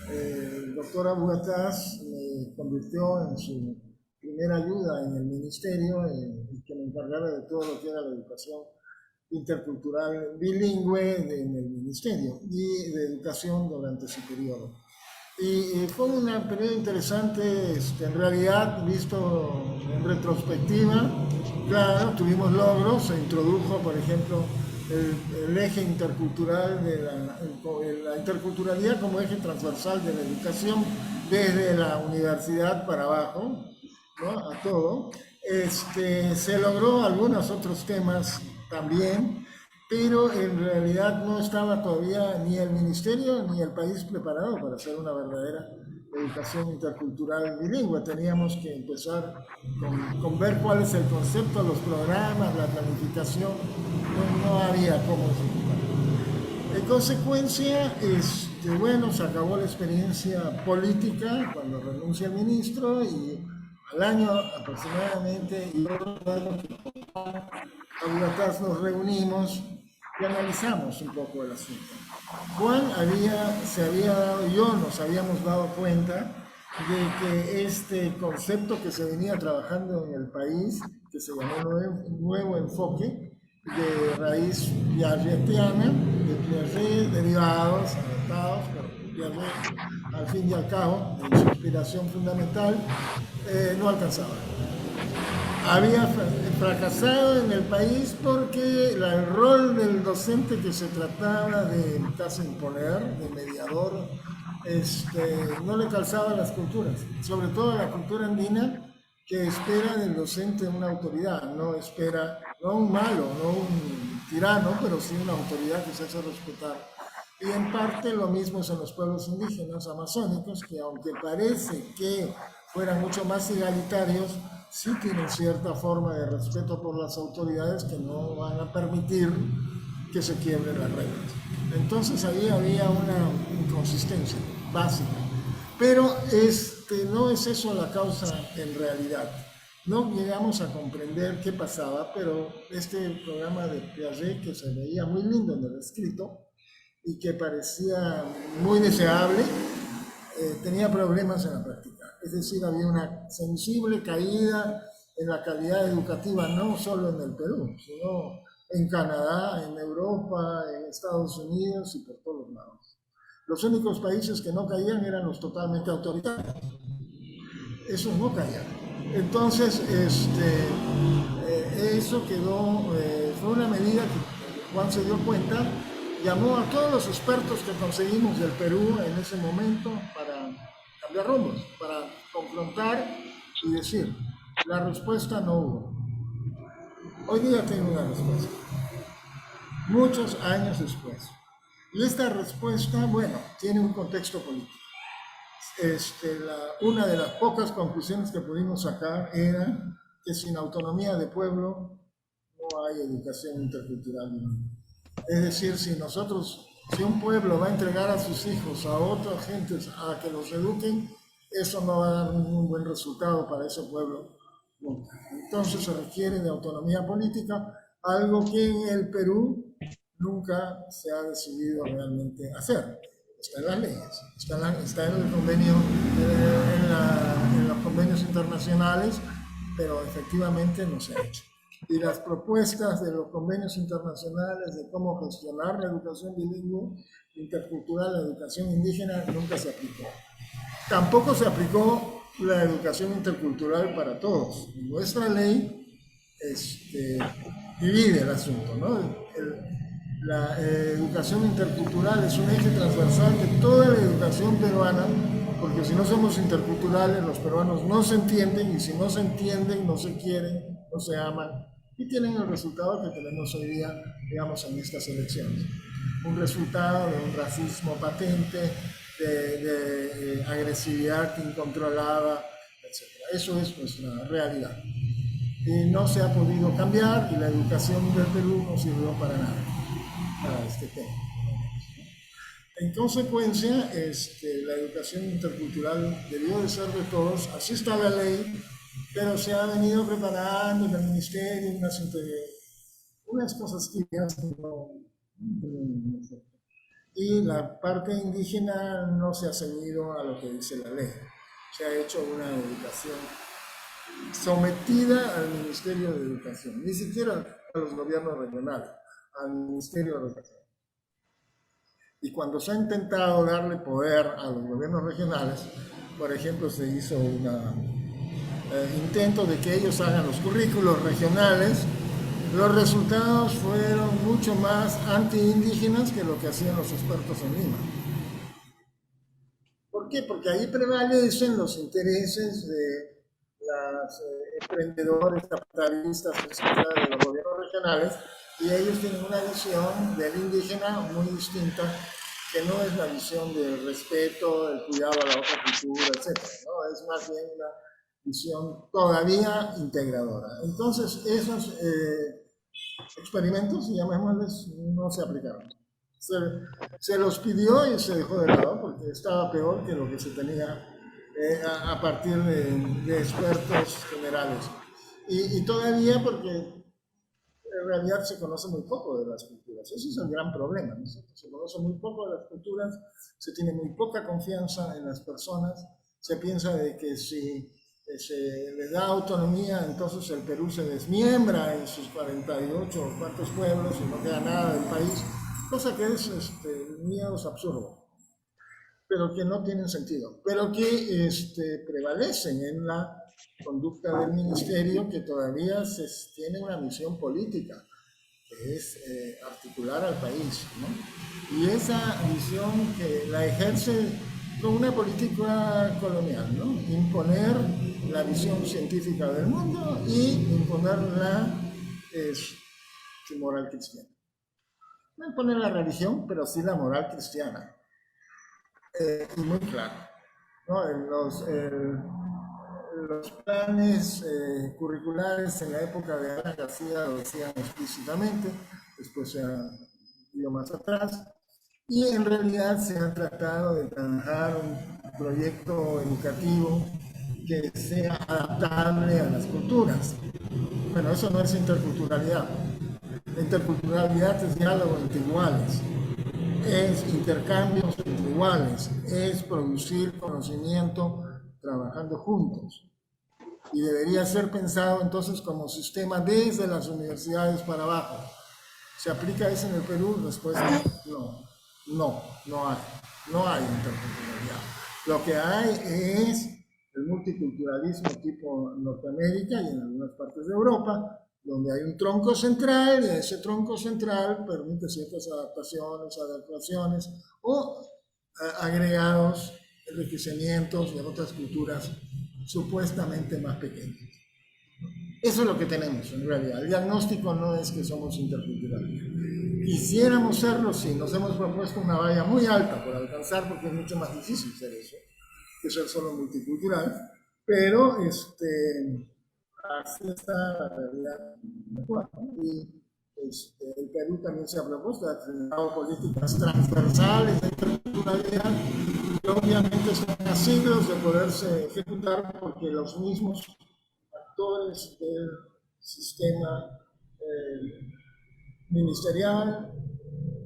El doctor Abugataz me convirtió en su primera ayuda en el ministerio y que me encargara de todo lo que era la educación intercultural bilingüe en el ministerio y de educación durante su periodo. Y fue un periodo interesante, en realidad, visto en retrospectiva. Claro, tuvimos logros, se introdujo, por ejemplo, el eje intercultural de la interculturalidad como eje transversal de la educación desde la universidad para abajo, ¿no? A todo. Se logró algunos otros temas también, pero en realidad no estaba todavía ni el ministerio ni el país preparado para hacer una verdadera educación intercultural bilingüe. Teníamos que empezar con ver cuál es el concepto, los programas, la planificación. No había cómo ejecutar. En consecuencia, bueno, se acabó la experiencia política cuando renuncia el ministro y al año aproximadamente, y otro año nos reunimos y analizamos un poco el asunto. Juan se había dado, yo nos habíamos dado cuenta de que este concepto que se venía trabajando en el país, que se llamó nuevo enfoque, de raíz piagetiana, de Piaget, derivados, adaptados, pero Piaget, al fin y al cabo, en su inspiración fundamental, no alcanzaba. Había fracasado en el país porque el rol del docente que se trataba de casi imponer, de mediador, no le calzaba a las culturas, sobre todo a la cultura andina, que espera del docente una autoridad, no espera, no un malo, no un tirano, pero sí una autoridad que se hace respetar. Y en parte lo mismo es en los pueblos indígenas amazónicos, que aunque parece que fueran mucho más egalitarios, sí tienen cierta forma de respeto por las autoridades que no van a permitir que se quiebren las reglas. Entonces ahí había una inconsistencia básica. Pero no es eso la causa en realidad. No llegamos a comprender qué pasaba, pero este programa de Piaget, que se veía muy lindo en el escrito y que parecía muy deseable, tenía problemas en la práctica. Es decir, había una sensible caída en la calidad educativa, no solo en el Perú, sino en Canadá, en Europa, en Estados Unidos y por todos lados. Los únicos países que no caían eran los totalmente autoritarios. Esos no caían. Entonces, eso quedó, fue una medida que Juan se dio cuenta, llamó a todos los expertos que conseguimos del Perú en ese momento para cambiar rumbos, para confrontar y decir, la respuesta no hubo. Hoy día tengo una respuesta, muchos años después. Y esta respuesta, bueno, tiene un contexto político. Una de las pocas conclusiones que pudimos sacar era que sin autonomía de pueblo no hay educación intercultural. Es decir, si un pueblo va a entregar a sus hijos a otras gentes a que los eduquen, eso no va a dar ningún buen resultado para ese pueblo nunca. Entonces se requiere de autonomía política, algo que en el Perú nunca se ha decidido realmente hacer. Está en las leyes, está en el convenio, en los convenios internacionales, pero efectivamente no se ha hecho. Y las propuestas de los convenios internacionales de cómo gestionar la educación bilingüe, intercultural, la educación indígena, nunca se aplicó. Tampoco se aplicó la educación intercultural para todos. Nuestra ley divide el asunto, ¿no? La educación intercultural es un eje transversal de toda la educación peruana, porque si no somos interculturales, los peruanos no se entienden, y si no se entienden, no se quieren, no se aman, y tienen el resultado que tenemos hoy día, digamos, en estas elecciones. Un resultado de un racismo patente, de agresividad incontrolada, etc. Eso es nuestra realidad. Y no se ha podido cambiar, y la educación del Perú no sirvió para nada, para este tema. En consecuencia, la educación intercultural debió de ser de todos, así está la ley, pero se ha venido preparando en el ministerio unas cosas tibias que no. y la parte indígena no se ha ceñido a lo que dice la ley. Se ha hecho una educación sometida al Ministerio de Educación, ni siquiera a los gobiernos regionales, al Ministerio de Educación. Y cuando se ha intentado darle poder a los gobiernos regionales, por ejemplo, se hizo un intento de que ellos hagan los currículos regionales, los resultados fueron mucho más anti-indígenas que lo que hacían los expertos en Lima. ¿Por qué? Porque ahí prevalecen los intereses de los emprendedores capitalistas, etcétera, de los gobiernos regionales, y ellos tienen una visión del indígena muy distinta, que no es la visión del respeto, del cuidado a la otra cultura, etcétera, ¿no? Es más bien una visión todavía integradora. Entonces, esos experimentos, llamémosles, no se aplicaron. Se los pidió y se dejó de lado porque estaba peor que lo que se tenía a partir de expertos generales. Y todavía porque en realidad se conoce muy poco de las culturas. Ese es el gran problema, ¿no? Se conoce muy poco de las culturas, se tiene muy poca confianza en las personas, se piensa de que si se le da autonomía, entonces el Perú se desmiembra en sus 48 o cuantos pueblos y no queda nada del país, cosa que es miedos absurdos, pero que no tienen sentido, pero que prevalecen en la conducta del ministerio, que todavía tiene una misión política, que es articular al país, ¿no? Y esa visión que la ejerce con una política colonial, ¿no? Imponer la visión científica del mundo y imponer su moral cristiana. No imponer la religión, pero sí la moral cristiana. Y muy claro, ¿no? Los planes curriculares en la época de Alan García lo decían explícitamente, después se ha ido más atrás, y en realidad se ha tratado de trabajar un proyecto educativo que sea adaptable a las culturas. Bueno, eso no es interculturalidad. La interculturalidad es diálogo entre iguales, es intercambios entre iguales, es producir conocimiento trabajando juntos. Y debería ser pensado entonces como sistema desde las universidades para abajo. ¿Se aplica eso en el Perú? Respuesta, no hay interculturalidad. Lo que hay es el multiculturalismo tipo Norteamérica y en algunas partes de Europa, donde hay un tronco central y ese tronco central permite ciertas adaptaciones, adecuaciones o agregados, enriquecimientos de otras culturas supuestamente más pequeñas. Eso es lo que tenemos en realidad. El diagnóstico no es que somos interculturales. Quisiéramos serlo, sí, nos hemos propuesto una valla muy alta por alcanzar, porque es mucho más difícil ser eso que ser solo multicultural, pero así está la realidad actual, ¿no? Y el Perú también se ha propuesto, ha creado políticas transversales de interculturalidad, que obviamente son a siglos de poderse ejecutar porque los mismos actores del sistema ministerial,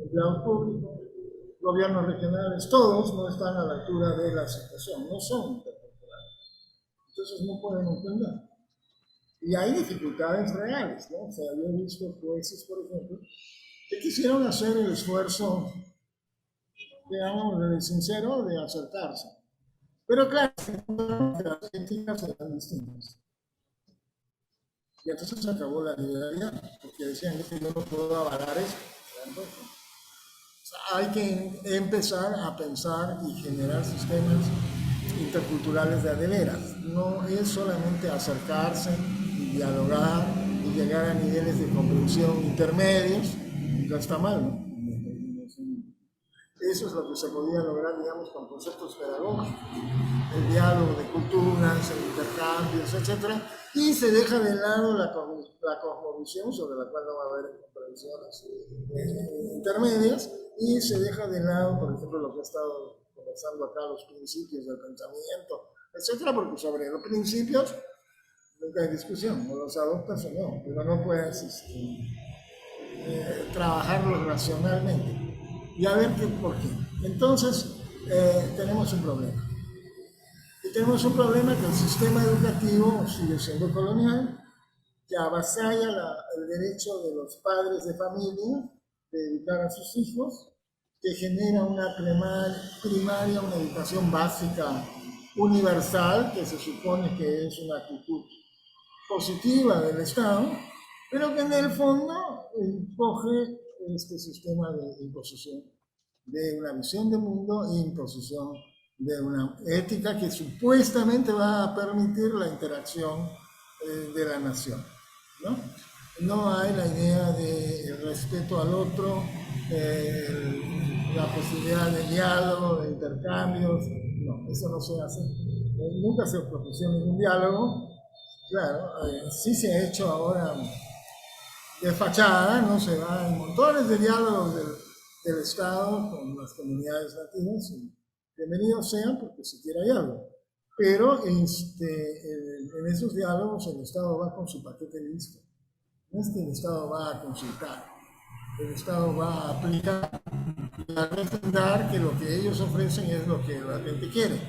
empleados públicos, gobiernos regionales, todos no están a la altura de la situación, no son interculturales. Entonces no pueden entender. Y hay dificultades reales, ¿no? O sea, yo he visto jueces, por ejemplo, que quisieron hacer el esfuerzo, digamos, sincero de acercarse. Pero claro, las éticas eran distintas. Y entonces se acabó la liberalidad, porque decían que yo no puedo avalar esto. Hay que empezar a pensar y generar sistemas interculturales de veras. No es solamente acercarse y dialogar y llegar a niveles de comprensión intermedios, ya está mal, ¿no? Eso es lo que se podía lograr, digamos, con conceptos pedagógicos, el diálogo de culturas, el intercambios, etc. Y se deja de lado la cosmovisión, sobre la cual no va a haber comprensiones intermedias, y se deja de lado, por ejemplo, lo que he estado conversando acá, los principios del pensamiento, etc. Porque sobre los principios nunca hay discusión, o los adoptas o no, pero no puedes trabajarlos racionalmente. y a ver por qué. Entonces, tenemos un problema. Y tenemos un problema que el sistema educativo sigue siendo colonial, que avasalla el derecho de los padres de familia de educar a sus hijos, que genera una primaria, una educación básica universal, que se supone que es una actitud positiva del Estado, pero que en el fondo coge este sistema de imposición de una visión de mundo e imposición de una ética que supuestamente va a permitir la interacción de la nación, ¿no? No hay la idea de respeto al otro, la posibilidad de diálogo, de intercambios, no, eso no se hace. Nunca se propuso ningún diálogo, claro, sí se ha hecho ahora de fachada, ¿no? Se va en montones de diálogos del Estado con las comunidades nativas, y bienvenidos sean porque siquiera hay algo. Pero en esos diálogos el Estado va con su paquete listo. No es que el Estado va a consultar, el Estado va a aplicar y a refrendar que lo que ellos ofrecen es lo que la gente quiere.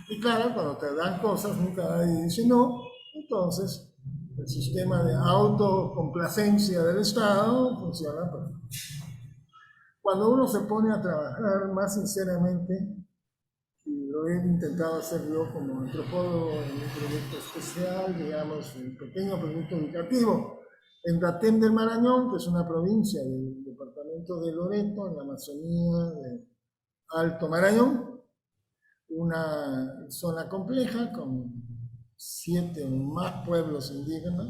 Y claro, cuando te dan cosas, nunca nadie dice no, entonces el sistema de autocomplacencia del Estado funciona perfecto. Cuando uno se pone a trabajar más sinceramente, y lo he intentado hacer yo como antropólogo en un proyecto especial, digamos, un pequeño proyecto educativo, en Datem del Marañón, que es una provincia del departamento de Loreto, en la Amazonía de Alto Marañón, una zona compleja con 7 o más pueblos indígenas,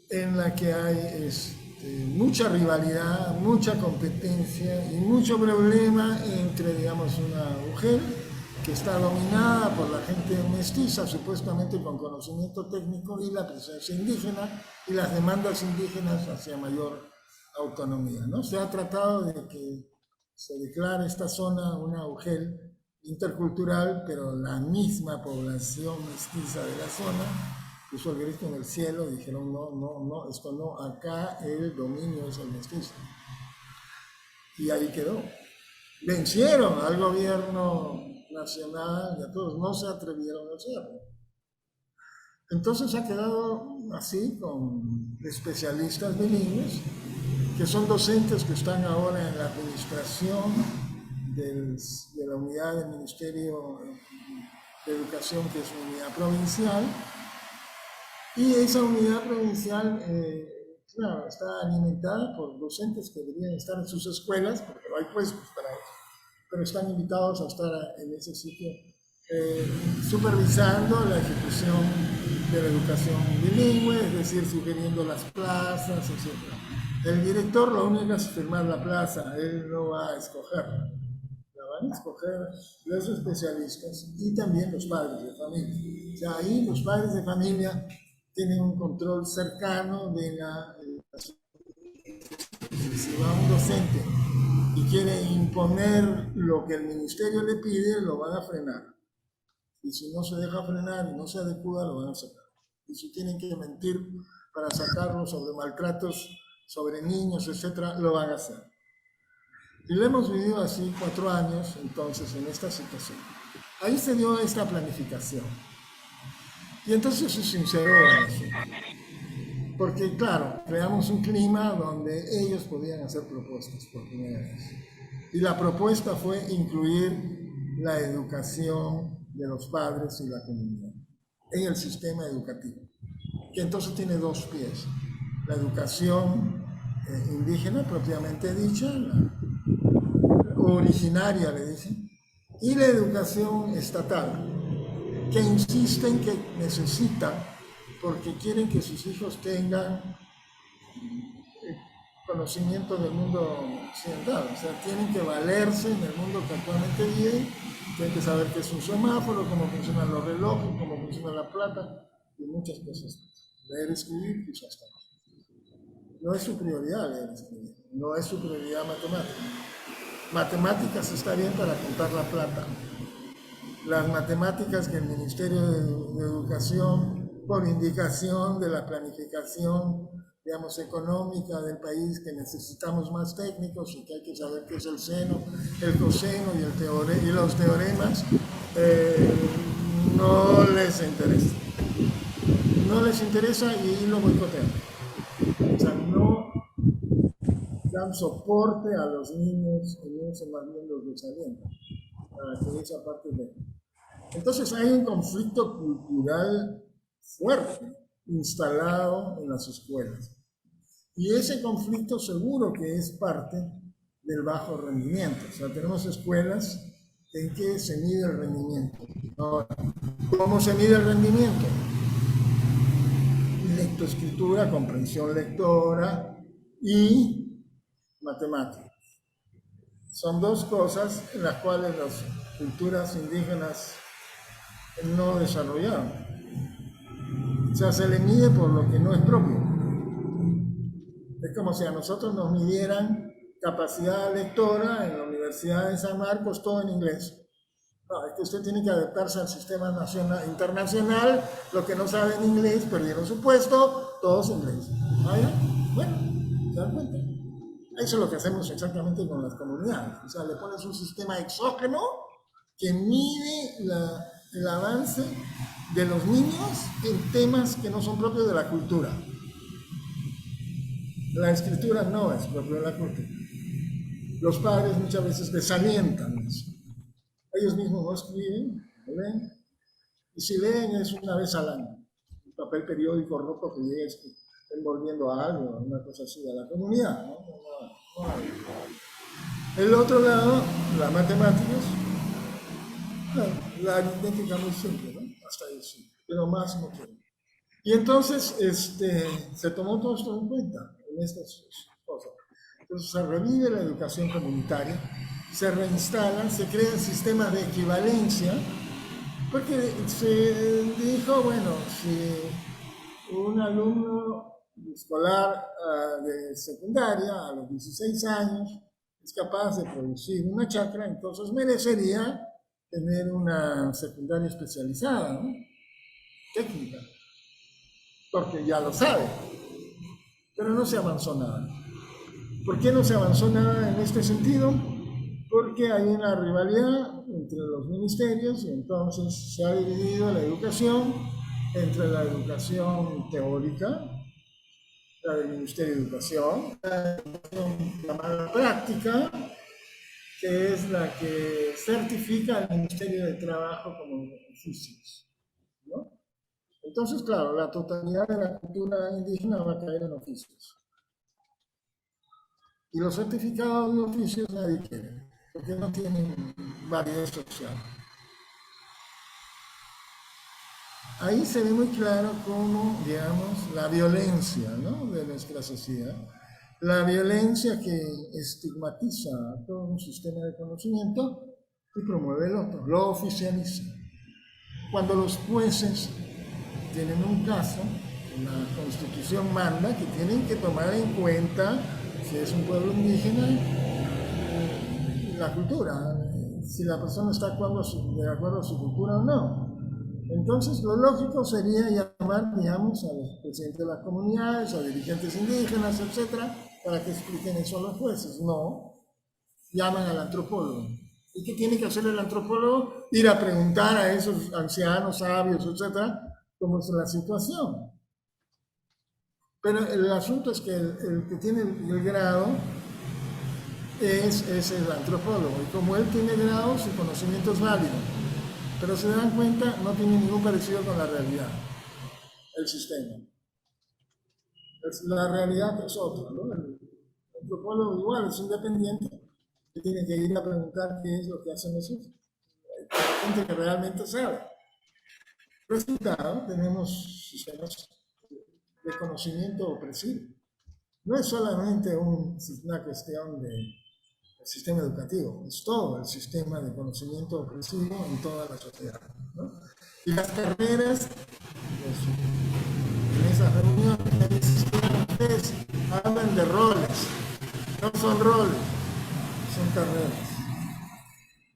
en la que hay mucha rivalidad, mucha competencia y mucho problema entre, digamos, una mujer que está dominada por la gente mestiza, supuestamente con conocimiento técnico, y la presencia indígena y las demandas indígenas hacia mayor autonomía, ¿no? Se ha tratado de que se declare esta zona una UGEL intercultural, pero la misma población mestiza de la zona puso el grito en el cielo y dijeron no, esto no, acá el dominio es el mestizo. Y ahí quedó. Vencieron al gobierno nacional y a todos, no se atrevieron a hacerlo. Entonces ha quedado así con especialistas bilingües, que son docentes que están ahora en la administración de la unidad del Ministerio de Educación, que es una unidad provincial, y esa unidad provincial, claro, está alimentada por docentes que deberían estar en sus escuelas, porque no hay puestos para eso, pero están invitados a estar en ese sitio supervisando la ejecución de la educación bilingüe, es decir, sugiriendo las plazas, etc. El director lo único que hace es firmar la plaza, él no va a escoger, la van a escoger los especialistas y también los padres de familia. O sea, ahí los padres de familia tienen un control cercano de la educación. Si va un docente y quiere imponer lo que el ministerio le pide, lo van a frenar. Y si no se deja frenar y no se adecua, lo van a sacar. Y si tienen que mentir para sacarlo sobre maltratos, sobre niños, etc., lo van a hacer. Y lo hemos vivido así 4 años, entonces, en esta situación. Ahí se dio esta planificación. Y entonces se sinceró en eso. Porque, claro, creamos un clima donde ellos podían hacer propuestas por primera vez. Y la propuesta fue incluir la educación de los padres y la comunidad en el sistema educativo, que entonces tiene 2 pies. La educación indígena propiamente dicha, la originaria le dicen, y la educación estatal, que insisten que necesitan, porque quieren que sus hijos tengan conocimiento del mundo occidental, o sea, tienen que valerse en el mundo que actualmente viven, tienen que saber qué es un semáforo, cómo funcionan los relojes, cómo funciona la plata y muchas cosas. Leer, escribir, quizás también. No es su prioridad leer, escribir, no es su prioridad matemática. Matemáticas está bien para contar la plata. Las matemáticas que el Ministerio de Educación, por indicación de la planificación digamos, económica del país, que necesitamos más técnicos y que hay que saber qué es el seno, el coseno y los teoremas, no les interesa. No les interesa y lo boicotean. O sea, no dan soporte a los niños y eso más bien los desalientan para que esa parte de... Entonces hay un conflicto cultural fuerte instalado en las escuelas. Y ese conflicto seguro que es parte del bajo rendimiento. O sea, tenemos escuelas en que se mide el rendimiento. Ahora, ¿cómo se mide el rendimiento? Lectoescritura, comprensión lectora y matemáticas. Son dos cosas en las cuales las culturas indígenas no desarrollaron. O sea, se le mide por lo que no es propio. Es como si a nosotros nos midieran capacidad lectora en la Universidad de San Marcos, todo en inglés. No, es que usted tiene que adaptarse al sistema internacional, los que no saben inglés perdieron su puesto, todos inglés. ¿Ah, ya? Bueno, ¿se dan cuenta? Eso es lo que hacemos exactamente con las comunidades. O sea, le pones un sistema exógeno que mide el avance de los niños en temas que no son propios de la cultura. La escritura no es propia de la cultura. Los padres muchas veces desalientan eso. Ellos mismos no escriben, no leen, y si leen es una vez al año. Un papel periódico roto que llega envolviendo a algo, una cosa así, a la comunidad. No. El otro lado, las matemáticas, la aritmética muy simple, ¿no? Hasta ahí sí, pero más no quiero. Y entonces se tomó todo esto en cuenta en estas cosas. Entonces se revive la educación comunitaria, se reinstalan, se crean sistemas de equivalencia, porque se dijo, bueno, si un alumno escolar de secundaria a los 16 años es capaz de producir una chacra, entonces merecería tener una secundaria especializada, ¿no? Técnica, porque ya lo sabe, pero no se avanzó nada. ¿Por qué no se avanzó nada en este sentido? Porque hay una rivalidad entre los ministerios y entonces se ha dividido la educación entre la educación teórica, la del Ministerio de Educación, la educación llamada práctica, que es la que certifica al Ministerio de Trabajo como oficios, ¿no? Entonces, claro, la totalidad de la cultura indígena va a caer en oficios. Y los certificados de oficios nadie quiere, porque no tienen validez social. Ahí se ve muy claro cómo, digamos, la violencia, ¿no?, de nuestra sociedad, la violencia que estigmatiza a todo un sistema de conocimiento y promueve el otro, lo oficializa. Cuando los jueces tienen un caso, la Constitución manda que tienen que tomar en cuenta si es un pueblo indígena, la cultura, si la persona está de acuerdo a su cultura o no. Entonces, lo lógico sería llamar, digamos, a los presidentes de las comunidades, a dirigentes indígenas, etcétera, para que expliquen eso a los jueces. No, llaman al antropólogo. ¿Y qué tiene que hacer el antropólogo? Ir a preguntar a esos ancianos, sabios, etcétera, cómo es la situación. Pero el asunto es que el que tiene el grado es el antropólogo, y como él tiene grado, su conocimiento es válido. Pero se dan cuenta, no tiene ningún parecido con la realidad, el sistema. La realidad es otra, ¿no? El antropólogo igual es independiente, que tiene que ir a preguntar qué es lo que hacen nosotros. Hay gente que realmente sabe. Resultado, tenemos sistemas de conocimiento opresivo. No es solamente una cuestión del sistema educativo, es todo el sistema de conocimiento opresivo en toda la sociedad, ¿no? Y las carreras, pues, en esas reuniones, hablan de roles, no son roles, son carreras.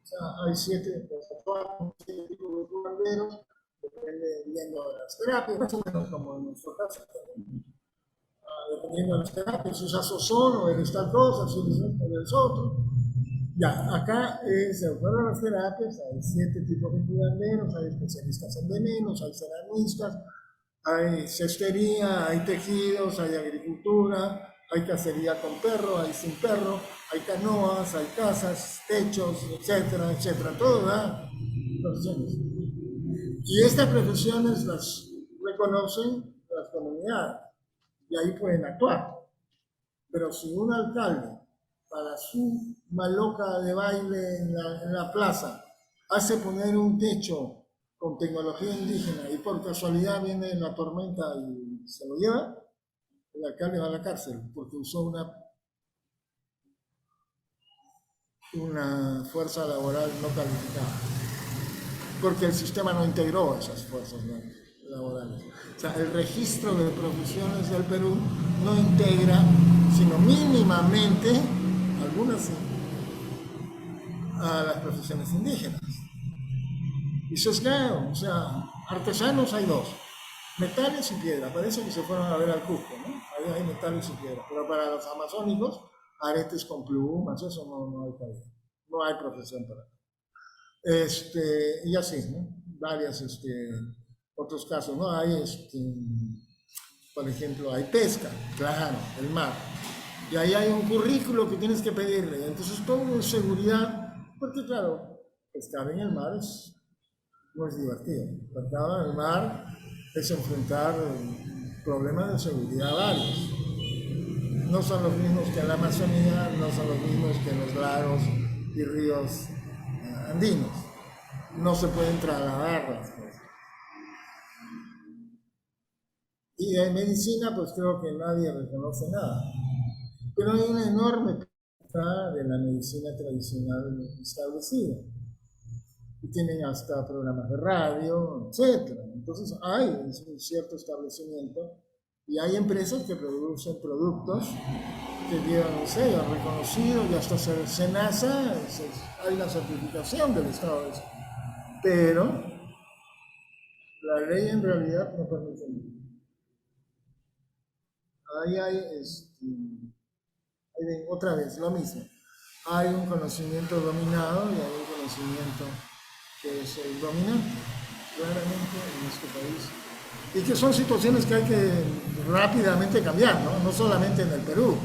O sea, hay 7 tipos de curanderos, depende viendo de las terapias, más o menos como en nuestro caso, dependiendo de las terapias, si usas ozono, eres tal cosa, si eres otro. Ya, acá es, de acuerdo a las terapias, hay 7 tipos de curanderos, hay especialistas en venenos, hay ceramistas, hay cestería, hay tejidos, hay agricultura, hay cacería con perro, hay sin perro, hay canoas, hay casas, techos, etcétera, etcétera. Todo da profesiones. Y estas profesiones las reconocen las comunidades y ahí pueden actuar. Pero si un alcalde, para su maloca de baile en la plaza, hace poner un techo con tecnología indígena y por casualidad viene la tormenta y se lo lleva, el alcalde va a la cárcel porque usó una fuerza laboral no calificada, porque el sistema no integró esas fuerzas laborales. O sea, el registro de profesiones del Perú no integra, sino mínimamente, algunas sí, a las profesiones indígenas. Y sesgado, o sea, artesanos hay 2, metales y piedra. Parece que se fueron a ver al Cusco, ¿no? Ahí hay metales y piedra. Pero para los amazónicos, aretes con plumas, eso no hay cabida. No hay profesión para eso. Y así, ¿no? Varias, otros casos, ¿no? Hay, por ejemplo, hay pesca, claro, el mar. Y ahí hay un currículo que tienes que pedirle. Entonces, todo es seguridad, porque claro, pescar en el mar no es divertido. Pescar en el mar es enfrentar problemas de seguridad varios. No son los mismos que en la Amazonía, no son los mismos que en los lagos y ríos andinos. No se pueden trasladar las cosas. Y en medicina, pues creo que nadie reconoce nada. Pero hay una enorme parte de la medicina tradicional establecida. Y tienen hasta programas de radio, etc. Entonces hay un cierto establecimiento y hay empresas que producen productos que llevan un sello reconocido y hasta SENASA, hay la certificación del Estado de eso. Pero la ley en realidad no permite nada. Ahí hay, otra vez, lo mismo. Hay un conocimiento dominado y hay un conocimiento que es el dominante, claramente en este país. Y que son situaciones que hay que rápidamente cambiar, ¿no? No solamente en el Perú.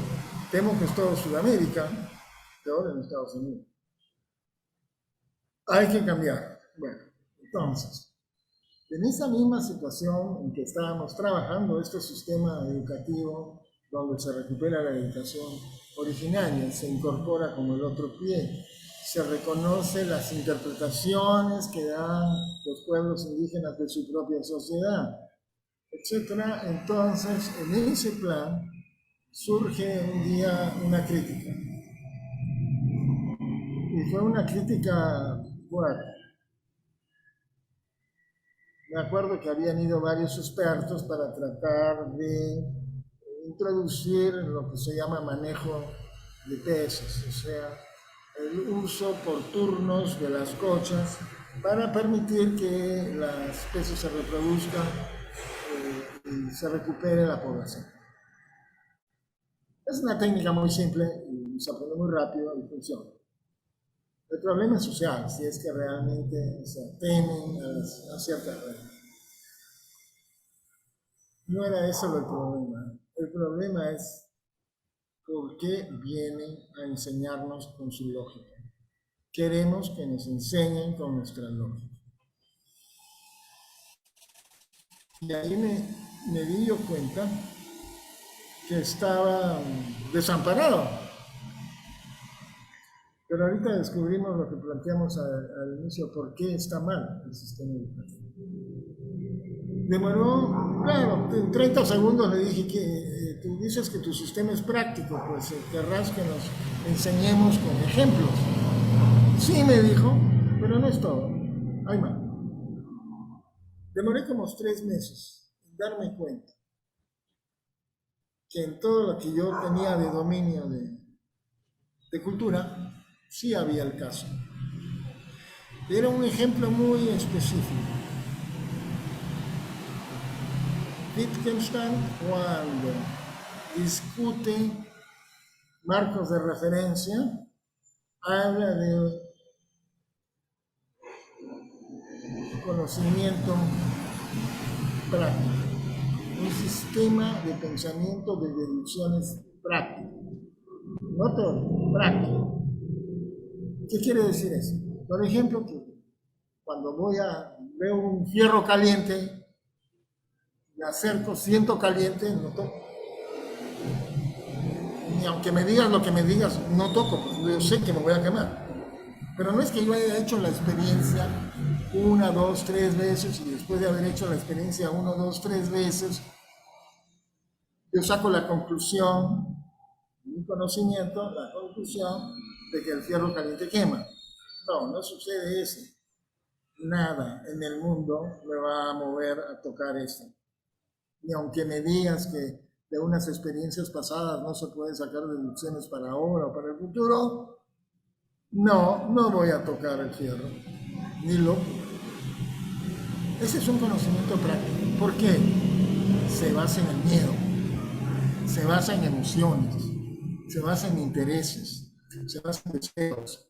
Temo que es todo Sudamérica, peor en Estados Unidos. Hay que cambiar. Bueno, entonces, en esa misma situación en que estábamos trabajando este sistema educativo, donde se recupera la educación originaria, se incorpora como el otro pie, se reconoce las interpretaciones que dan los pueblos indígenas de su propia sociedad, etc. Entonces, en ese plan surge un día una crítica. Y fue una crítica fuerte. Me acuerdo que habían ido varios expertos para tratar de introducir lo que se llama manejo de peces, o sea, el uso por turnos de las cochas para permitir que las especies se reproduzcan y se recupere la población. Es una técnica muy simple y se aprende muy rápido y funciona. El problema es social, si es que realmente se temen a ciertas reglas. No era eso el problema. El problema es por qué vienen a enseñarnos con su lógica. Queremos que nos enseñen con nuestra lógica. Y ahí me di yo cuenta que estaba desamparado. Pero ahorita descubrimos lo que planteamos al inicio, por qué está mal el sistema educativo. Demoró, claro, en 30 segundos le dije que tú dices que tu sistema es práctico, pues querrás que nos enseñemos con ejemplos. Sí, me dijo, pero no es todo, hay más. Demoré como 3 meses en darme cuenta que en todo lo que yo tenía de dominio de cultura, sí había el caso. Era un ejemplo muy específico. Wittgenstein, cuando discute marcos de referencia, habla de conocimiento práctico, un sistema de pensamiento de deducciones práctico, no teórico, práctico. ¿Qué quiere decir eso? Por ejemplo, que cuando veo un fierro caliente, me acerco, siento caliente, no toco. Ni aunque me digas lo que me digas, no toco, porque yo sé que me voy a quemar. Pero no es que yo haya hecho la experiencia 1, 2, 3 veces y después de haber hecho la experiencia 1, 2, 3 veces, yo saco la conclusión, mi conocimiento, la conclusión de que el fierro caliente quema. No, no sucede eso. Nada en el mundo me va a mover a tocar esto. Ni aunque me digas que de unas experiencias pasadas no se puede sacar deducciones para ahora o para el futuro, no voy a tocar el fierro, ni loco. Ese es un conocimiento práctico. ¿Por qué? Se basa en el miedo, se basa en emociones, se basa en intereses, se basa en deseos,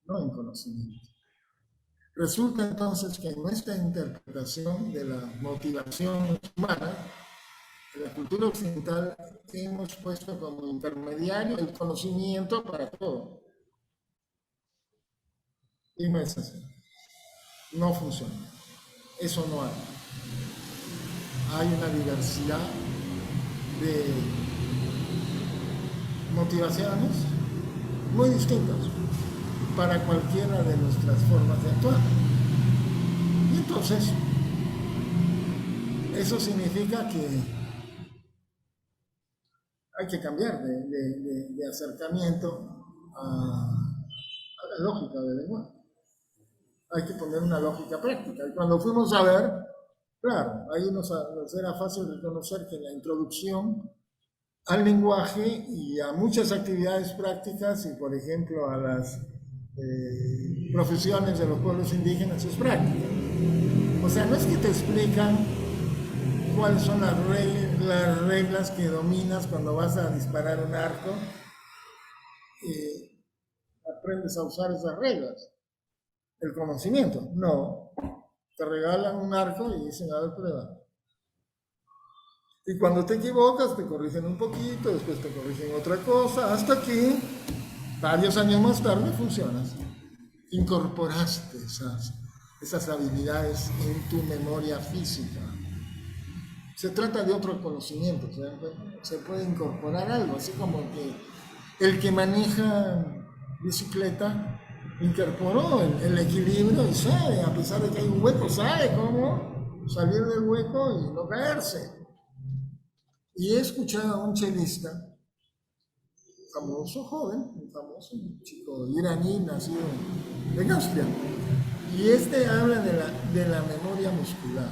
no en conocimiento. Resulta entonces que en nuestra interpretación de la motivación humana, en la cultura occidental hemos puesto como intermediario el conocimiento para todo. Y no es así. No funciona. Eso no hay. Hay una diversidad de motivaciones muy distintas para cualquiera de nuestras formas de actuar. Y entonces, eso significa que hay que cambiar de acercamiento a la lógica del lenguaje. Hay que poner una lógica práctica. Y cuando fuimos a ver, claro, ahí nos era fácil reconocer que la introducción al lenguaje y a muchas actividades prácticas y, por ejemplo, a las profesiones de los pueblos indígenas es práctica. O sea, no es que te explican cuáles son las reglas que dominas cuando vas a disparar un arco y aprendes a usar esas reglas. El conocimiento, no. Te regalan un arco y dicen, a ver, prueba. Y cuando te equivocas, te corrigen un poquito, después te corrigen otra cosa, hasta que varios años más tarde funcionas. Incorporaste esas habilidades en tu memoria física. Se trata de otro conocimiento, se puede incorporar algo, así como que el que maneja bicicleta incorporó el equilibrio y sabe, a pesar de que hay un hueco, sabe cómo salir del hueco y no caerse. Y he escuchado a un chelista, famoso joven, un famoso chico iraní nacido en Austria, y este habla de la memoria muscular.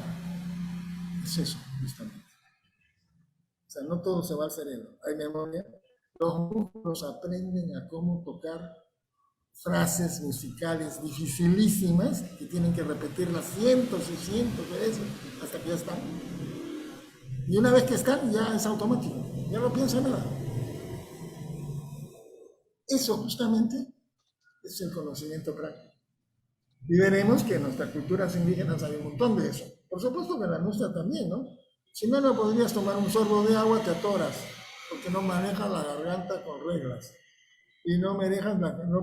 Es eso, justamente. O sea, no todo se va al cerebro, hay memoria. Los músculos aprenden a cómo tocar frases musicales dificilísimas que tienen que repetirlas cientos y cientos de veces hasta que ya están. Y una vez que están, ya es automático, ya no piensa nada. Eso justamente es el conocimiento práctico. Y veremos que en nuestras culturas indígenas hay un montón de eso. Por supuesto que en la nuestra también, ¿no? Si no, no podrías tomar un sorbo de agua, te atoras, porque no manejas la garganta con reglas. Y no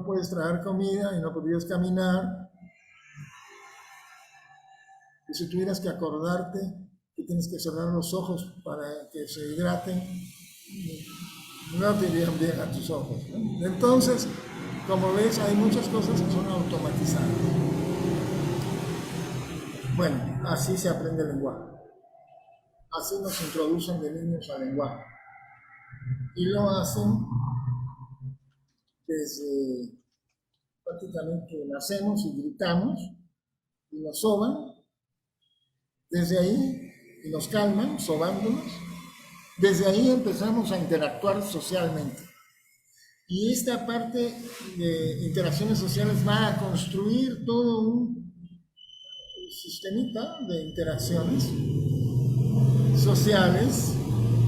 puedes traer comida y no podrías caminar. Y si tuvieras que acordarte que tienes que cerrar los ojos para que se hidraten, no te irían bien a tus ojos, ¿no? Entonces, como ves, hay muchas cosas que son automatizadas. Bueno, así se aprende el lenguaje. Así nos introducen de niños al lenguaje. Y lo hacen desde prácticamente nacemos y gritamos y nos soban. Desde ahí, y nos calman, sobándonos. Desde ahí empezamos a interactuar socialmente. Y esta parte de interacciones sociales va a construir todo un sistemita de interacciones sociales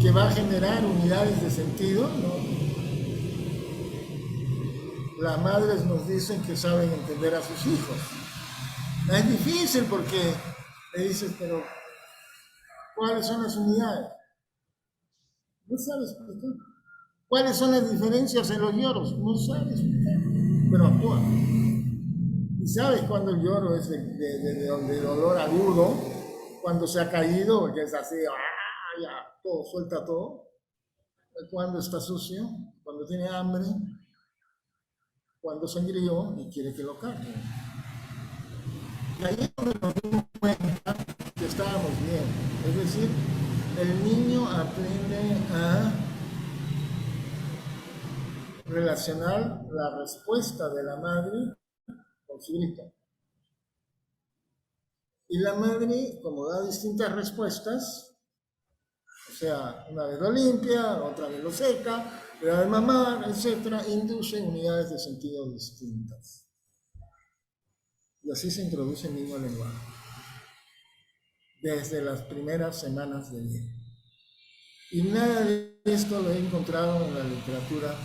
que va a generar unidades de sentido, ¿no? Las madres nos dicen que saben entender a sus hijos. Es difícil porque le dices, pero ¿cuáles son las unidades? No sabes explicar. ¿Cuáles son las diferencias en los lloros? No sabes explicar. Pero actúa. Y sabes cuando el lloro es de dolor agudo, cuando se ha caído, que es así, ya, todo, suelta todo. Cuando está sucio, cuando tiene hambre, cuando se engrió y quiere que lo cargue. Y ahí es donde nos dimos cuenta que estábamos bien. Es decir, el niño aprende a relacionar la respuesta de la madre con su grito. Y la madre, como da distintas respuestas, o sea, una vez lo limpia, otra vez lo seca, le da de mamar, etc., induce unidades de sentido distintas. Y así se introduce el mismo lenguaje, desde las primeras semanas de vida. Y nada de esto lo he encontrado en la literatura,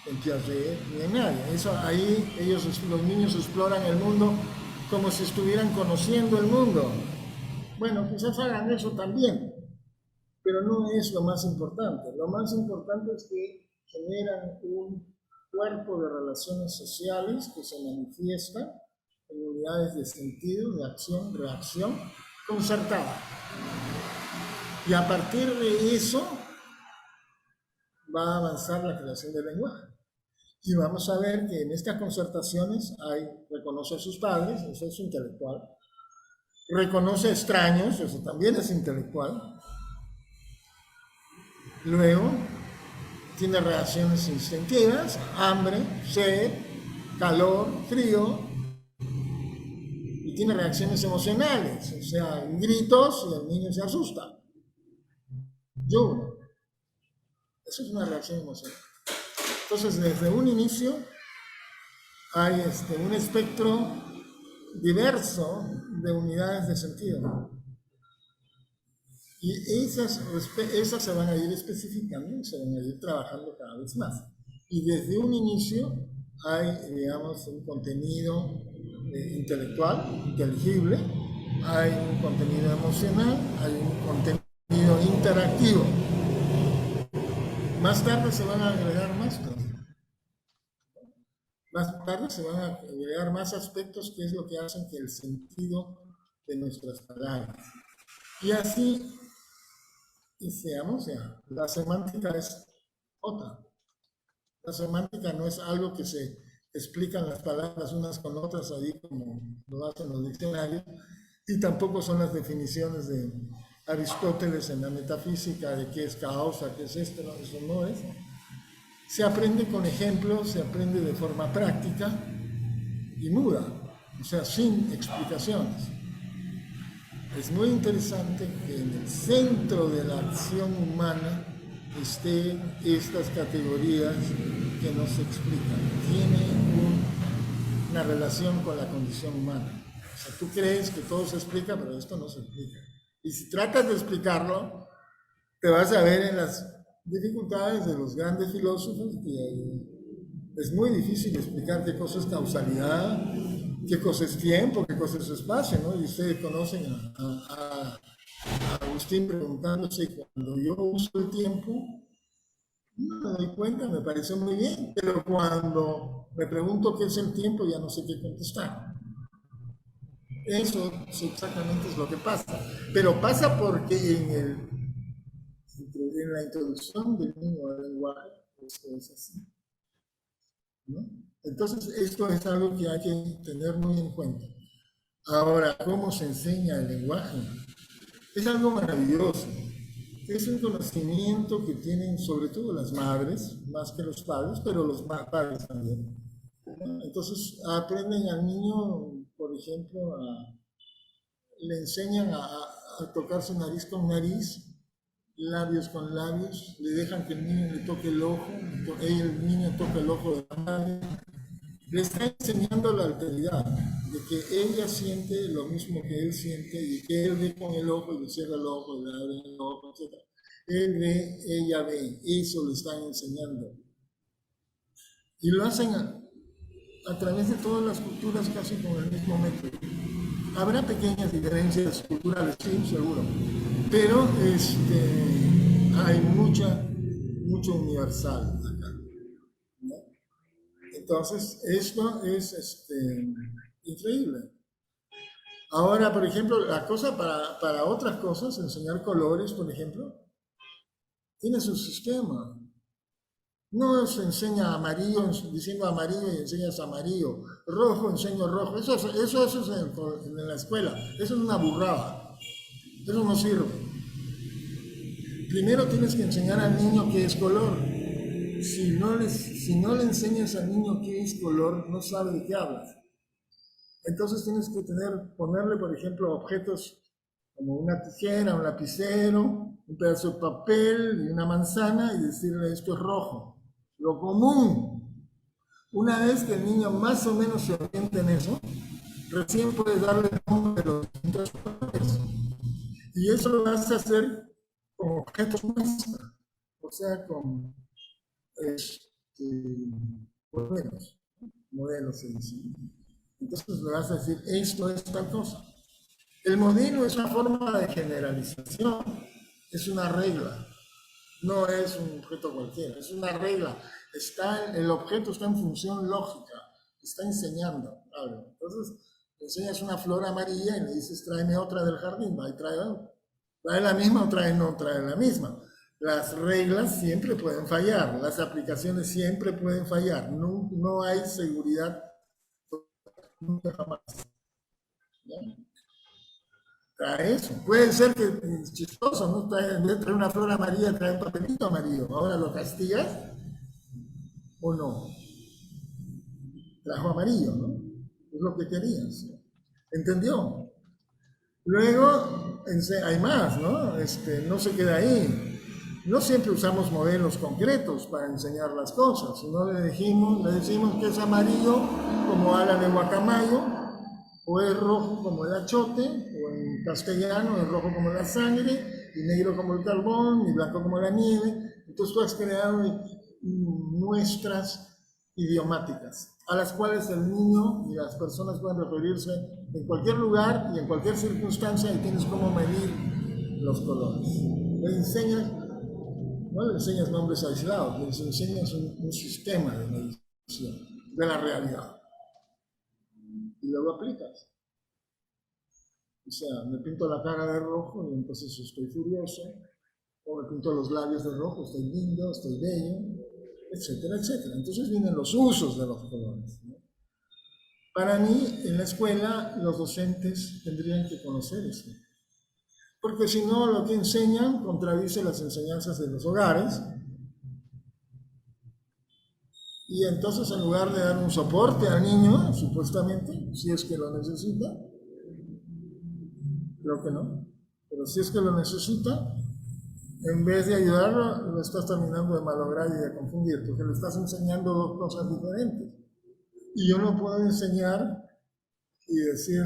en Piaget, ni en nadie. Eso, ahí los niños exploran el mundo como si estuvieran conociendo el mundo. Bueno, quizás hagan eso también, pero no es lo más importante. Lo más importante es que generan un cuerpo de relaciones sociales que se manifiesta en unidades de sentido, de acción, reacción, concertada. Y a partir de eso va a avanzar la creación del lenguaje. Y vamos a ver que en estas concertaciones reconoce a sus padres, eso es intelectual. Reconoce extraños, eso también es intelectual. Luego, tiene reacciones instintivas, hambre, sed, calor, frío, y tiene reacciones emocionales, o sea, gritos y el niño se asusta. Llora. Eso es una reacción emocional. Entonces, desde un inicio hay un espectro diverso de unidades de sentido. Y esas se van a ir especificando, se van a ir trabajando cada vez más. Y desde un inicio hay, digamos, un contenido intelectual, inteligible, hay un contenido emocional, hay un contenido interactivo. Más tarde se van a agregar más cosas. Más tarde se van a agregar más aspectos que es lo que hacen que el sentido de nuestras palabras. Y así, ya, la semántica es otra. La semántica no es algo que se explican las palabras unas con otras ahí como lo hacen los diccionarios, y tampoco son las definiciones de Aristóteles en la metafísica de qué es causa, qué es esto, no, eso no es. Se aprende con ejemplos, se aprende de forma práctica y muda, o sea, sin explicaciones. Es muy interesante que en el centro de la acción humana estén estas categorías que no se explican. Tienen una relación con la condición humana. O sea, tú crees que todo se explica, pero esto no se explica. Y si tratas de explicarlo, te vas a ver en las dificultades de los grandes filósofos, que es muy difícil explicar qué cosa es causalidad, qué cosa es tiempo, qué cosa es espacio, ¿no? Y ustedes conocen a Agustín preguntándose, cuando yo uso el tiempo, no me doy cuenta, me parece muy bien, pero cuando me pregunto qué es el tiempo, ya no sé qué contestar. Eso exactamente es lo que pasa. Pero pasa porque en la introducción del niño al lenguaje, esto es así, ¿no? Entonces, esto es algo que hay que tener muy en cuenta. Ahora, ¿cómo se enseña el lenguaje? Es algo maravilloso. Es un conocimiento que tienen sobre todo las madres, más que los padres, pero los padres también. Entonces, aprenden al niño, por ejemplo, le enseñan a tocar su nariz con nariz, labios con labios, le dejan que el niño le toque el ojo, el niño toca el ojo de la madre. Le está enseñando la alteridad, de que ella siente lo mismo que él siente y que él ve con el ojo y le cierra el ojo y le abre el ojo, etc. Él ve, ella ve, eso le están enseñando. Y lo hacen a través de todas las culturas casi con el mismo método. Habrá pequeñas diferencias culturales, sí, seguro, pero hay mucho universal acá, ¿no? Entonces, esto es increíble. Ahora, por ejemplo, la cosa para otras cosas, enseñar colores, por ejemplo, tiene su sistema. No se enseña amarillo diciendo amarillo y enseñas amarillo, rojo enseño rojo. Eso es en la escuela. Eso es una burrada. Eso no sirve. Primero tienes que enseñar al niño qué es color. Si no le enseñas al niño qué es color, no sabe de qué hablas. Entonces tienes que ponerle, por ejemplo, objetos como una tijera, un lapicero, un pedazo de papel y una manzana y decirle esto es rojo. Lo común. Una vez que el niño más o menos se oriente en eso, recién puedes darle el nombre de los distintos colores. Y eso lo vas a hacer con objetos muestra, o sea, con este, modelos, modelos se dice. Entonces le vas a decir, esto es tal cosa. El modelo es una forma de generalización, es una regla, no es un objeto cualquiera, es una regla. El objeto está en función lógica, está enseñando algo. Entonces, le enseñas una flor amarilla y le dices, tráeme otra del jardín, va y trae otra. ¿Trae la misma o no trae la misma? Las reglas siempre pueden fallar, las aplicaciones siempre pueden fallar, no hay seguridad nunca jamás. ¿Ya? Trae eso. Puede ser que es chistoso, ¿no? En vez de traer una flor amarilla, trae un papelito amarillo. Ahora lo castigas o no. Trajo amarillo, ¿no? Es lo que querías. ¿Entendió? Luego, hay más, ¿no? No se queda ahí. No siempre usamos modelos concretos para enseñar las cosas, sino le decimos que es amarillo como ala de guacamayo, o es rojo como el achote, o en castellano es rojo como la sangre, y negro como el carbón, y blanco como la nieve. Entonces tú has creado muestras idiomáticas a las cuales el niño y las personas pueden referirse en cualquier lugar y en cualquier circunstancia y tienes cómo medir los colores. No le enseñas nombres aislados, les enseñas un sistema de medición de la realidad y luego aplicas. O sea, me pinto la cara de rojo y entonces estoy furioso, o me pinto los labios de rojo, estoy lindo, estoy bello, etcétera, etcétera. Entonces vienen los usos de los colores, ¿no? Para mí, en la escuela, los docentes tendrían que conocer eso, porque si no, lo que enseñan contradice las enseñanzas de los hogares, y entonces en lugar de dar un soporte al niño, supuestamente, si es que lo necesita, creo que no, pero si es que lo necesita, en vez de ayudarlo, lo estás terminando de malograr y de confundir, porque le estás enseñando dos cosas diferentes. Y yo no puedo enseñar y decir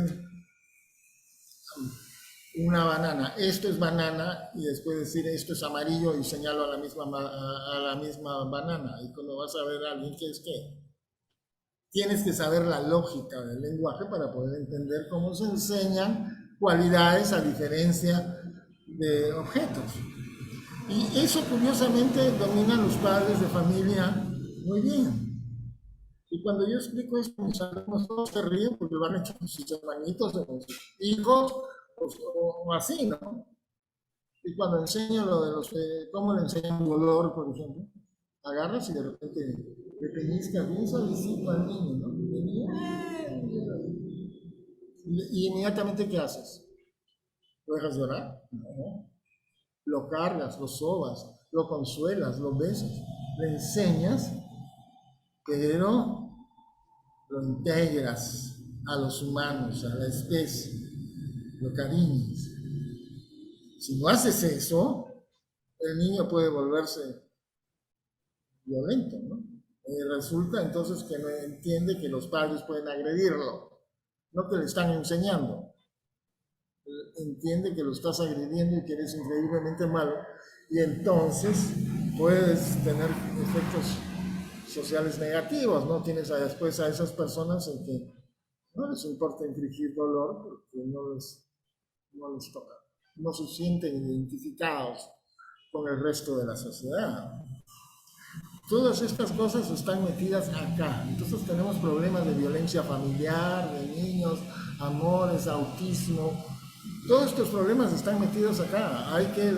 una banana, esto es banana, y después decir esto es amarillo y señalo a la misma banana. Y cuando vas a ver a alguien qué es qué, tienes que saber la lógica del lenguaje para poder entender cómo se enseñan cualidades a diferencia de objetos. Y eso curiosamente dominan los padres de familia muy bien. Y cuando yo explico esto, mis alumnos todos se ríen porque lo han hecho con sus hermanitos o con sus hijos o así, ¿no? Y cuando enseño lo de cómo le enseñan dolor, por ejemplo, agarras y de repente le peñiscas bien suavecito al niño, ¿no? Y inmediatamente, ¿qué haces? ¿Lo dejas llorar? No. Lo cargas, lo sobas, lo consuelas, lo besas, le enseñas, pero lo integras a los humanos, a la especie, lo cariñas. Si no haces eso, el niño puede volverse violento, ¿no? Resulta entonces que no entiende que los padres pueden agredirlo, no que le están enseñando. Entiende que lo estás agrediendo y que eres increíblemente malo y entonces puedes tener efectos sociales negativos, ¿no? Tienes después a esas personas en que no les importa infligir dolor porque no les toca, no se sienten identificados con el resto de la sociedad. Todas estas cosas están metidas acá. Entonces tenemos problemas de violencia familiar, de niños, amores, autismo. Todos estos problemas están metidos acá. Hay que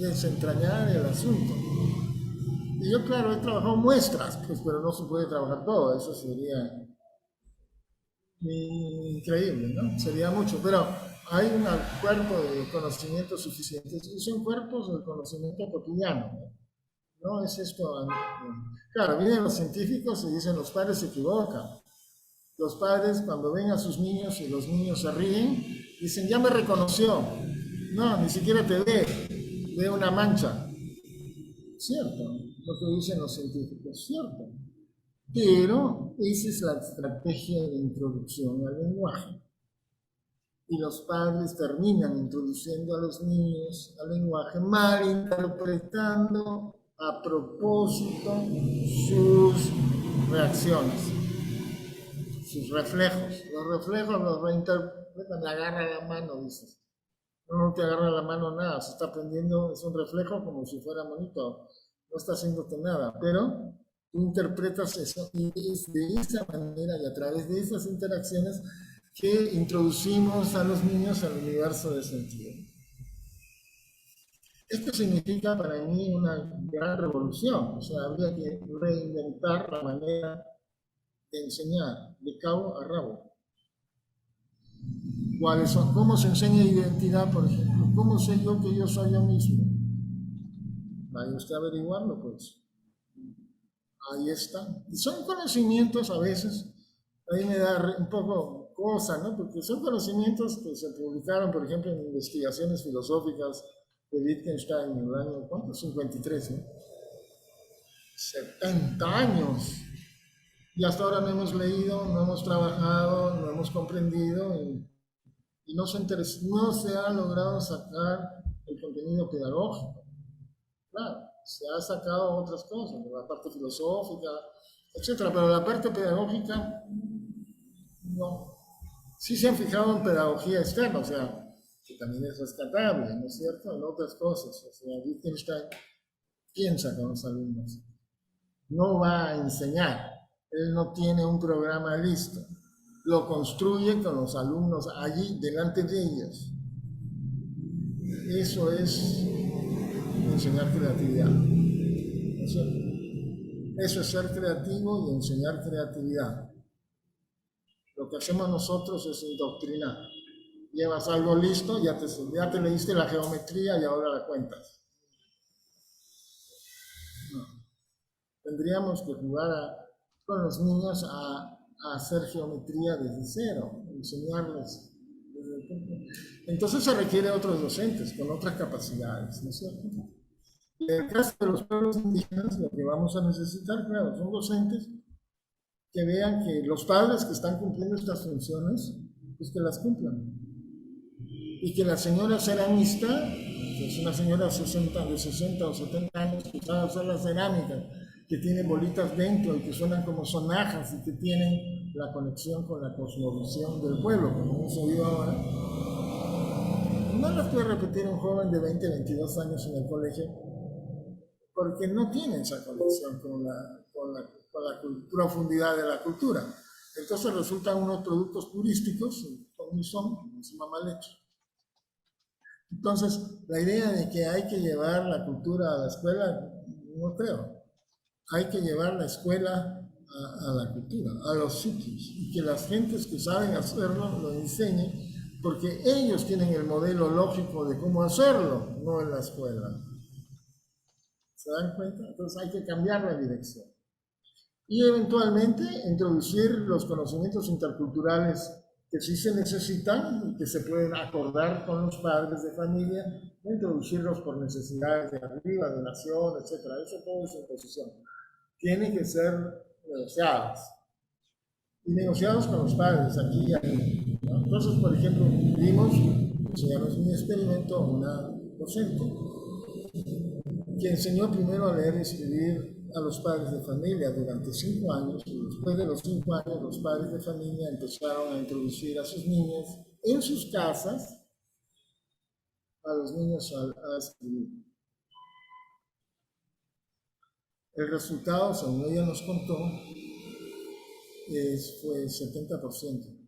desentrañar el asunto. Y yo, claro, he trabajado muestras, pues, pero no se puede trabajar todo. Eso sería increíble, ¿no? Sería mucho. Pero hay un cuerpo de conocimientos suficientes y son cuerpos de conocimiento cotidiano, ¿no? No es esto. Claro, vienen los científicos y dicen los padres se equivocan. Los padres cuando ven a sus niños y los niños se ríen, dicen ya me reconoció. No, ni siquiera te ve una mancha. Cierto, lo que dicen los científicos, cierto. Pero esa es la estrategia de introducción al lenguaje. Y los padres terminan introduciendo a los niños al lenguaje, malinterpretando a propósito sus reacciones, sus reflejos. Los reflejos los reinterpretan, le agarra la mano, dices. No te agarra la mano nada, se está aprendiendo, es un reflejo como si fuera bonito, no está haciéndote nada, pero tú interpretas eso y es de esa manera y a través de esas interacciones que introducimos a los niños al universo de sentido. Esto significa para mí una gran revolución, o sea, habría que reinventar la manera de enseñar de cabo a rabo. ¿Cuáles son? ¿Cómo se enseña identidad, por ejemplo? ¿Cómo sé yo que yo soy yo mismo? Vaya usted a averiguarlo, pues. Ahí está. Y son conocimientos a veces, ahí me da un poco cosa, ¿no? Porque son conocimientos que se publicaron, por ejemplo, en investigaciones filosóficas de Wittgenstein en el año, ¿cuánto? 53, ¿no? 70 años. Y hasta ahora no hemos leído, no hemos trabajado, no hemos comprendido y no se ha logrado sacar el contenido pedagógico. Claro, se ha sacado otras cosas, la parte filosófica, etcétera, pero la parte pedagógica no. Sí se han fijado en pedagogía externa, o sea, que también es rescatable, ¿no es cierto? En otras cosas, o sea, Wittgenstein piensa con los alumnos, no va a enseñar, él no tiene un programa listo, lo construye con los alumnos allí, delante de ellos. Eso es enseñar creatividad. Eso es ser creativo y enseñar creatividad. Lo que hacemos nosotros es indoctrinar. Llevas algo listo, ya te leíste la geometría y ahora la cuentas. No. Tendríamos que jugar con los niños a hacer geometría desde cero, enseñarles. Entonces se requiere otros docentes con otras capacidades, ¿no es cierto? En el caso de los pueblos indígenas, lo que vamos a necesitar, claro, son docentes que vean que los padres que están cumpliendo estas funciones, pues que las cumplan. Y que la señora ceramista, que es una señora de 60 o 70 años, que sabe usar la cerámica, que tiene bolitas dentro y que suenan como sonajas y que tienen la conexión con la cosmovisión del pueblo, como hemos oído ahora, no las puede repetir un joven de 20, 22 años en el colegio, porque no tiene esa conexión con la profundidad de la cultura. Entonces resultan unos productos turísticos, como son, su mamá leche. Entonces, la idea de que hay que llevar la cultura a la escuela, no creo. Hay que llevar la escuela a la cultura, a los sitios, y que las gentes que saben hacerlo lo enseñen, porque ellos tienen el modelo lógico de cómo hacerlo, no en la escuela. ¿Se dan cuenta? Entonces hay que cambiar la dirección. Y eventualmente introducir los conocimientos interculturales que sí se necesitan y que se pueden acordar con los padres de familia, no introducirlos por necesidades de arriba, de nación, etc. Eso todo es imposición. Tienen que ser negociados. Y negociados con los padres, aquí y allí, ¿no? Entonces, por ejemplo, vimos, enseñamos un experimento a una docente que enseñó primero a leer y escribir a los padres de familia durante 5 años, y después de los 5 años los padres de familia empezaron a introducir a sus niños en sus casas a los niños a escribir. El resultado, según ella nos contó, fue 70%.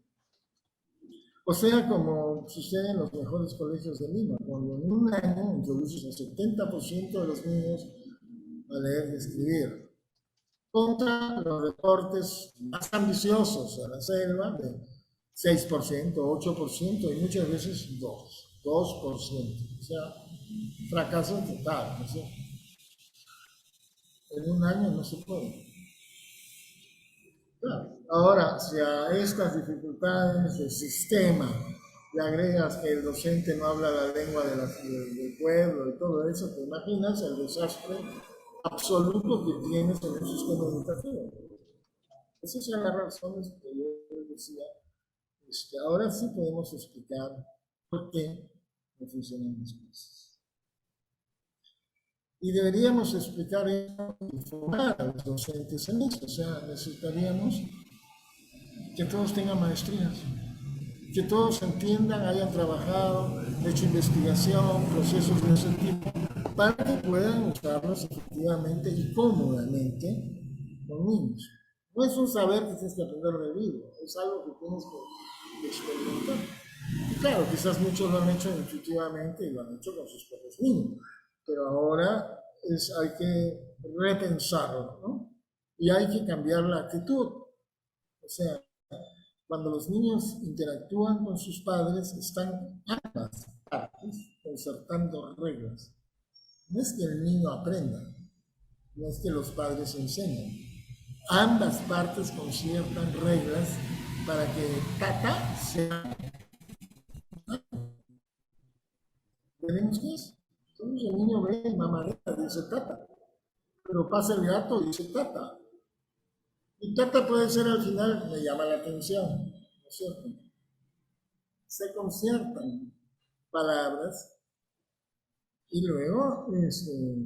O sea, como sucede en los mejores colegios de Lima, cuando en un año introduces al 70% de los niños a leer y escribir, contra los reportes más ambiciosos a la selva de 6%, 8% y muchas veces 2%. O sea, fracaso total, ¿no es cierto? En un año no se puede. Claro. Ahora, si a estas dificultades del sistema le agregas que el docente no habla la lengua del pueblo y todo eso, te imaginas el desastre absoluto que tienes en el sistema educativo. Esas son las razones que yo decía. Ahora sí podemos explicar por qué no funcionan las cosas. Y deberíamos explicar eso, informar a los docentes en eso. O sea, necesitaríamos que todos tengan maestrías, que todos entiendan, hayan trabajado, hecho investigación, procesos de ese tipo, para que puedan usarlos efectivamente y cómodamente con niños. No es un saber que tienes que aprender del libro, es algo que tienes que experimentar. Y claro, quizás muchos lo han hecho intuitivamente y lo han hecho con sus propios niños, pero ahora hay que repensarlo, ¿no? Y hay que cambiar la actitud. O sea, cuando los niños interactúan con sus padres, están ambas partes concertando reglas. No es que el niño aprenda, no es que los padres enseñen. Ambas partes conciertan reglas para que tata sea. ¿Tenemos qué es? Entonces el niño ve mamadera, dice tata, pero pasa el gato y dice tata. Y tata puede ser al final, me llama la atención, ¿no es cierto? Se conciertan palabras y luego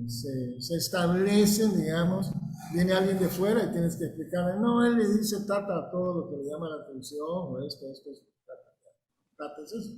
se establecen, digamos, viene alguien de fuera y tienes que explicarle, no, él le dice tata a todo lo que le llama la atención, o esto, tata, tata es eso.